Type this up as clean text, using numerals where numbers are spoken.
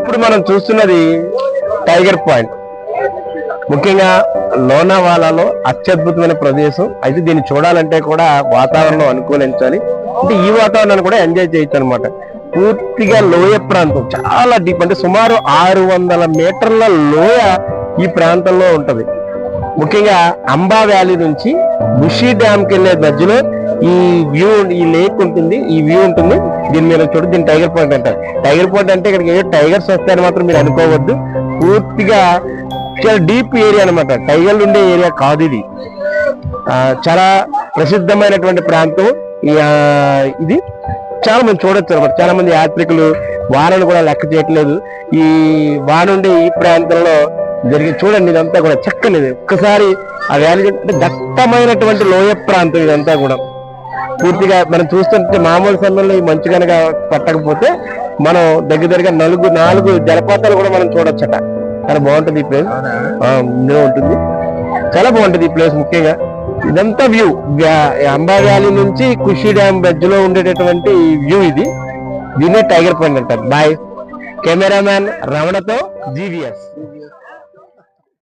ఇప్పుడు మనం చూస్తున్నది టైగర్ పాయింట్, ముఖ్యంగా లోనావాలాలో అత్యద్భుతమైన ప్రదేశం. అయితే దీన్ని చూడాలంటే కూడా వాతావరణం అనుకూలించాలి, అంటే ఈ వాతావరణాన్ని కూడా ఎంజాయ్ చేయొచ్చు అనమాట. పూర్తిగా లోయ ప్రాంతం, చాలా డీప్, అంటే సుమారు 600 మీటర్ల లోయ ఈ ప్రాంతంలో ఉంటది. ముఖ్యంగా అంబా వ్యాలీ నుంచి బుషి డ్యామ్ కి వెళ్లే మధ్యలో ఈ వ్యూ, ఈ లేక్ ఉంటుంది, ఈ వ్యూ ఉంటుంది. దీని మీద చూడండి, దీన్ని టైగర్ పాయింట్ అంటారు. టైగర్ పాయింట్ అంటే ఇక్కడికి ఏదో టైగర్స్ వస్తాయని మాత్రం మీరు అనుకోవద్దు. పూర్తిగా చాలా డీప్ ఏరియా అనమాట, టైగర్లు ఉండే ఏరియా కాదు ఇది. చాలా ప్రసిద్ధమైనటువంటి ప్రాంతం ఇది. చాలా మంది చూడొచ్చు అనమాట. చాలా మంది యాత్రికులు వానను కూడా లెక్క చేయట్లేదు. ఈ వాన ఉండే ఈ ప్రాంతంలో జరిగి చూడండి, ఇదంతా కూడా చక్కనిది. ఒక్కసారి ఆ వ్యాలీ అంటే దట్టమైనటువంటి లోయ ప్రాంతం ఇదంతా కూడా. పూర్తిగా మనం చూస్తుంటే మామూలు సమయంలో ఈ మంచు కనుక పట్టకపోతే మనం దగ్గరగా 4 జలపాతాలు కూడా మనం చూడొచ్చట. చాలా బాగుంటుంది ఈ ప్లేస్, ఇందులో ఉంటుంది. చాలా బాగుంటుంది ఈ ప్లేస్. ముఖ్యంగా ఇదంతా వ్యూ, అంబా వ్యాలీ నుంచి కుషి డ్యామ్ మధ్యలో ఉండేటటువంటి వ్యూ ఇది. దీన్నే టైగర్ పాయింట్ అంటారు. బాయ్, కెమెరామ్యాన్ రమణతో GVS.